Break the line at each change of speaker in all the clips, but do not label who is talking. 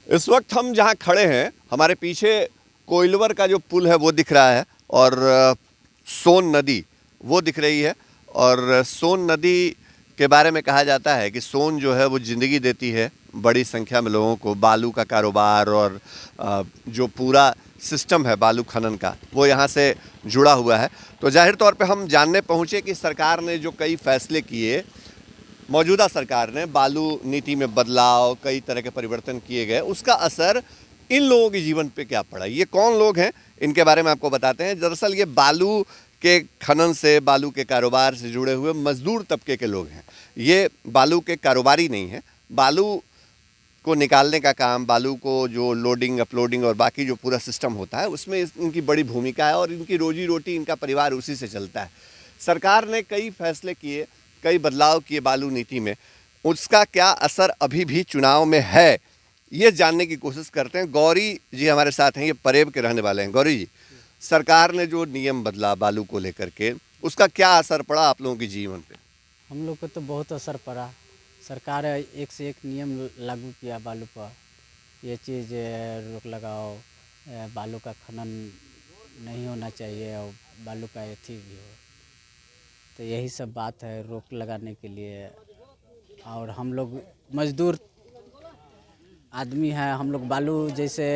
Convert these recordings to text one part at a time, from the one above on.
इस वक्त हम जहाँ खड़े हैं, हमारे पीछे कोइलवर का जो पुल है वो दिख रहा है और सोन नदी वो दिख रही है। और सोन नदी के बारे में कहा जाता है कि सोन जो है वो ज़िंदगी देती है बड़ी संख्या में लोगों को। बालू का कारोबार और जो पूरा सिस्टम है बालू खनन का वो यहाँ से जुड़ा हुआ है। तो जाहिर तौर पे हम जानने पहुँचे कि सरकार ने जो कई फैसले किए, मौजूदा सरकार ने बालू नीति में बदलाव, कई तरह के परिवर्तन किए गए, उसका असर इन लोगों के जीवन पे क्या पड़ा। ये कौन लोग हैं, इनके बारे में आपको बताते हैं। दरअसल ये बालू के खनन से, बालू के कारोबार से जुड़े हुए मजदूर तबके के लोग हैं। ये बालू के कारोबारी नहीं हैं। बालू को निकालने का काम, बालू को जो लोडिंग अपलोडिंग और बाकी जो पूरा सिस्टम होता है उसमें इनकी बड़ी भूमिका है और इनकी रोजी रोटी, इनका परिवार उसी से चलता है। सरकार ने कई फैसले किए, कई बदलाव किए बालू नीति में, उसका क्या असर अभी भी चुनाव में है, ये जानने की कोशिश करते हैं। गौरी जी हमारे साथ हैं, ये परेब के रहने वाले हैं। गौरी जी, सरकार ने जो नियम बदला बालू को लेकर के, उसका क्या असर पड़ा आप लोगों के जीवन पे?
हम लोग को तो बहुत असर पड़ा। सरकार एक से एक नियम लागू किया बालू पर। ये चीज़ रोक लगाओ, बालू का खनन नहीं होना चाहिए और बालू का एथी भी हो। तो यही सब बात है रोक लगाने के लिए। और हम लोग मजदूर आदमी हैं, हम लोग बालू जैसे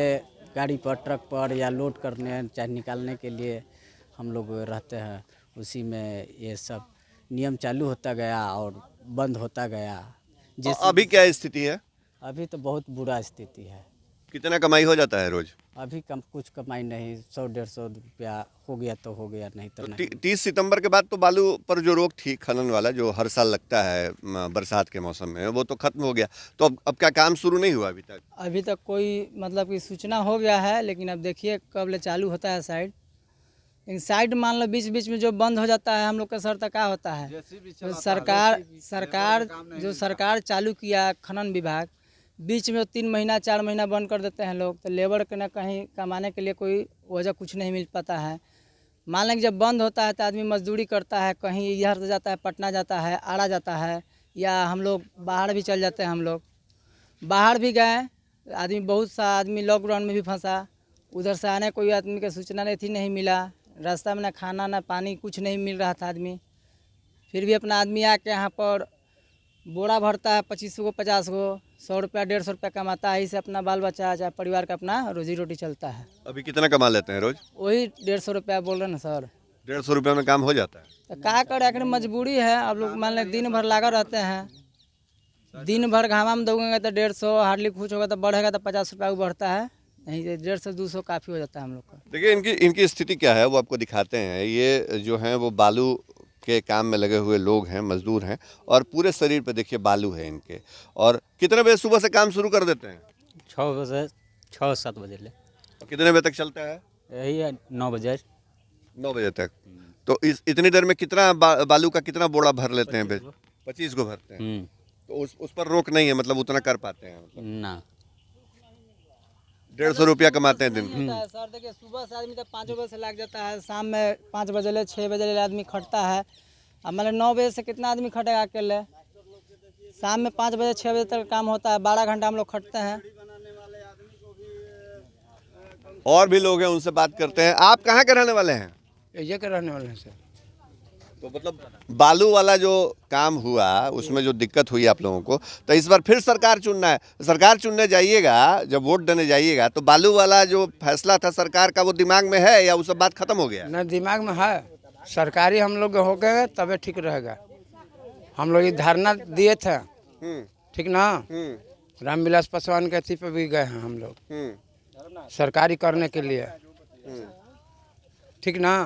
गाड़ी पर, ट्रक पर या लोड करने चाहे निकालने के लिए हम लोग रहते हैं। उसी में ये सब नियम चालू होता गया और बंद होता गया। जैसे
अभी क्या स्थिति है?
अभी तो बहुत बुरा स्थिति है।
कितना कमाई हो जाता है रोज?
अभी कुछ कमाई नहीं, 100-150 रुपया हो गया तो हो गया, नहीं तो नहीं।
30 सितंबर के बाद तो बालू पर जो रोक थी खनन वाला, जो हर साल लगता है बरसात के मौसम में, वो तो खत्म हो गया। तो अब क्या काम शुरू नहीं हुआ अभी तक?
अभी तक कोई मतलब कि सूचना हो गया है, लेकिन अब देखिए कब ले चालू होता है साइड। लेकिन साइड मान लो बीच बीच में जो बंद हो जाता है, हम लोग का सर तक क्या होता है। तो सरकार चालू किया खनन विभाग, बीच में 3 महीना 4 महीना बंद कर देते हैं लोग। तो लेबर के ना कहीं कमाने के लिए कोई वजह कुछ नहीं मिल पाता है। मान लें कि जब बंद होता है तो आदमी मजदूरी करता है, कहीं इधर से जाता है, पटना जाता है, आड़ा जाता है, या हम लोग बाहर भी चल जाते हैं। हम लोग बाहर भी गए, आदमी बहुत सा आदमी लॉकडाउन में भी फंसा। उधर से आने कोई आदमी का सूचना नहीं मिला। रास्ता में ना खाना ना पानी कुछ नहीं मिल रहा था आदमी। फिर भी अपना आदमी आके यहाँ पर बोरा भरता है, 25 गो 50 गो, 100 रुपया 150 रुपया कमाता है। इससे अपना बाल बच्चा चाहे परिवार का अपना रोजी रोटी चलता है।
अभी कितना कमा लेते हैं रोज?
वही 150 रुपया बोल रहे हैं ना सर।
150 रुपये में काम हो जाता है?
तो क्या करें, आखिर मजबूरी है। अब लोग मान लें दिन भर लगा रहते हैं, दिन भर घामा में दौड़ेंगे तो 150, हार्डली कुछ होगा तो बढ़ेगा तो 50 रुपया बढ़ता है, नहीं 150-200 काफ़ी हो जाता है हम लोग का।
देखिए इनकी स्थिति क्या है वो आपको दिखाते हैं। ये जो हैं वो बालू के काम में लगे हुए लोग हैं, मजदूर हैं, और पूरे शरीर पे देखिए बालू है इनके। और कितने बजे सुबह से काम शुरू कर देते हैं?
6 बजे, 6-7 बजे ले,
और कितने बजे तक चलता है?
यही है 9 बजे।
9 बजे तक। तो इतनी देर में कितना बालू का कितना बोरा भर लेते हैं? 25 को भरते हैं। तो उस पर रोक नहीं है, मतलब उतना कर पाते हैं? मतलब
ना
150 रुपया कमाते हैं दिन में।
सर देखिए, सुबह से आदमी तो 5 बजे से लग जाता है, शाम में 5 बजे ले 6 बजे ले आदमी खटता है। अब मतलब 9 बजे से कितना आदमी खटेगा अकेले? शाम में 5 बजे 6 बजे तक काम होता है, 12 घंटा हम लोग खटते हैं।
और भी लोग हैं, उनसे बात करते हैं। आप कहाँ के रहने वाले हैं?
ये के रहने वाले हैं सर।
तो मतलब बालू वाला जो काम हुआ उसमें जो दिक्कत हुई आप लोगों को, तो इस बार फिर सरकार चुनना है। सरकार चुनने जाइएगा, जब वोट देने जाइएगा, तो बालू वाला जो फैसला था सरकार का वो दिमाग में है या वो सब बात खत्म हो गया?
न दिमाग में है, सरकारी हम लोग हो गए तबे ठीक रहेगा। हम लोग ये धरना दिए थे, ठीक ना, रामविलास पासवान के अथी पे भी गए हैं हम लोग सरकारी करने के लिए, ठीक ना।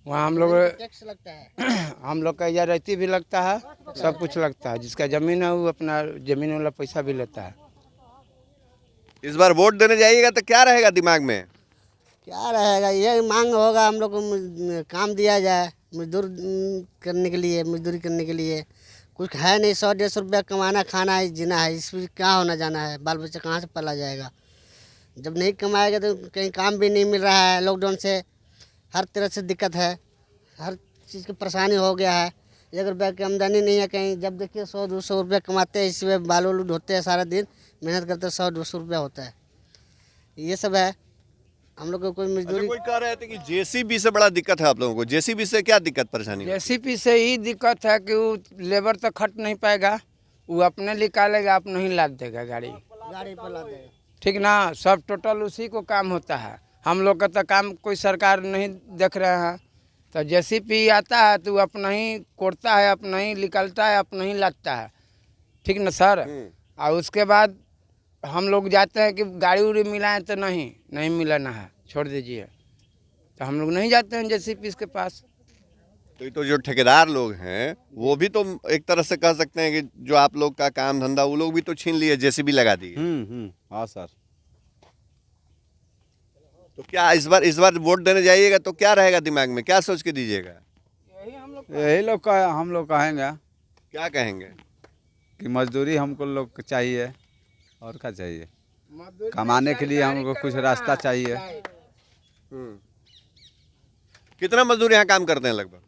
वहाँ हम लोग टैक्स लगता है, हम लोग का या रहती भी लगता है, सब कुछ लगता है। जिसका जमीन है वो अपना जमीन वाला पैसा भी लेता है।
इस बार वोट देने जाइएगा तो क्या रहेगा दिमाग में?
क्या रहेगा, ये मांग होगा हम लोग को काम दिया जाए, मजदूर करने के लिए, मजदूरी करने के लिए। कुछ है नहीं, 100-150 रुपया कमाना, खाना है, जीना है, इसमें क्या होना जाना है, बाल बच्चा कहाँ से पला जाएगा। जब नहीं कमाएगा तो कहीं काम भी नहीं मिल रहा है। लॉकडाउन से हर तरह से दिक्कत है, हर चीज़ की परेशानी हो गया है। 1 रुपया की आमदनी नहीं है कहीं। जब देखिए 100-200 रुपया कमाते हैं, इसमें बालू वालू ढोते हैं, सारा दिन मेहनत करते हैं, 100-200 रुपया होता है। ये सब है, हम लोग को कोई
अच्छा,
मजदूरी।
कोई कह रहे थे कि जेसीबी से बड़ा दिक्कत है आप लोगों को। जेसीबी से क्या दिक्कत परेशानी है?
जेसीपी से ही दिक्कत है कि वो लेबर तो खट नहीं पाएगा, वो अपने निकालेगा, अपने ही लाद देगा गाड़ी,
गाड़ी पर ला देगा।
ठीक ना। सब टोटल उसी को काम होता है। हम लोग का तो काम कोई सरकार नहीं देख रहे हैं। तो जेसीपी आता है तो वो अपना ही कोड़ता है, अपना ही निकलता है, अपना ही लादता है, ठीक ना सर। और उसके बाद हम लोग जाते हैं कि गाड़ी उड़ी मिलाएं तो नहीं मिलाना है, छोड़ दीजिए। तो हम लोग नहीं जाते हैं जेसीपी के पास।
तो ये तो जो ठेकेदार लोग हैं वो भी तो एक तरह से कह सकते हैं कि जो आप लोग का काम धंधा वो लोग भी तो छीन लिए, जेसीबी लगा दिए।
हाँ सर।
तो क्या इस बार वोट देने जाइएगा तो क्या रहेगा दिमाग में, क्या सोच के दीजिएगा?
यही लोग का हम लोग कहेंगे
क्या कहेंगे?
कि मजदूरी हमको लोग को चाहिए, और क्या चाहिए, कमाने के लिए हमको कुछ रास्ता चाहिए।
कितना मजदूर यहाँ काम करते हैं लगभग?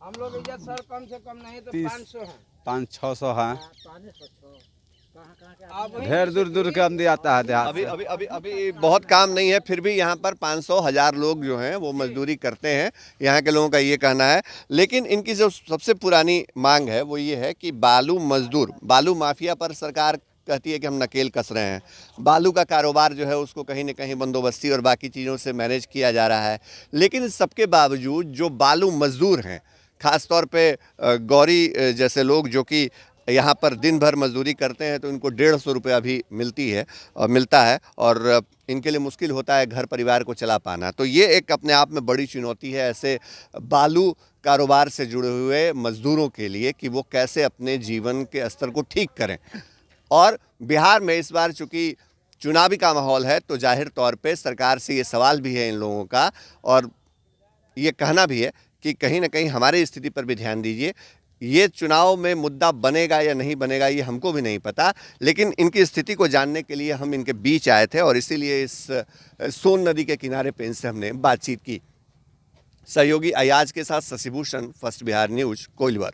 हम लोग इधर सर कम से कम नहीं तो 500 है,
500-600 हैं। ढेर दूर दूर के आदमी आता है देहात
अभी
से।
अभी अभी अभी बहुत काम नहीं है, फिर भी यहाँ पर 500-1000 लोग जो हैं वो मजदूरी करते हैं, यहाँ के लोगों का ये कहना है। लेकिन इनकी जो सबसे पुरानी मांग है वो ये है कि बालू मजदूर, बालू माफिया पर सरकार कहती है कि हम नकेल कस रहे हैं। बालू का कारोबार जो है उसको कहीं न कहीं बंदोबस्ती और बाकी चीज़ों से मैनेज किया जा रहा है। लेकिन इस सबके बावजूद जो बालू मजदूर हैं, ख़ास तौर पे गौरी जैसे लोग जो कि यहाँ पर दिन भर मजदूरी करते हैं, तो इनको 150 रुपया भी मिलता है और इनके लिए मुश्किल होता है घर परिवार को चला पाना। तो ये एक अपने आप में बड़ी चुनौती है ऐसे बालू कारोबार से जुड़े हुए मजदूरों के लिए कि वो कैसे अपने जीवन के स्तर को ठीक करें। और बिहार में इस बार चूँकि चुनावी का माहौल है तो जाहिर तौर पे सरकार से ये सवाल भी है इन लोगों का, और ये कहना भी है कि कहीं ना कहीं हमारी स्थिति पर भी ध्यान दीजिए। ये चुनाव में मुद्दा बनेगा या नहीं बनेगा ये हमको भी नहीं पता, लेकिन इनकी स्थिति को जानने के लिए हम इनके बीच आए थे और इसीलिए इस सोन नदी के किनारे पे इनसे हमने बातचीत की। सहयोगी अयाज के साथ शशिभूषण, फर्स्ट बिहार न्यूज, कोइलवर।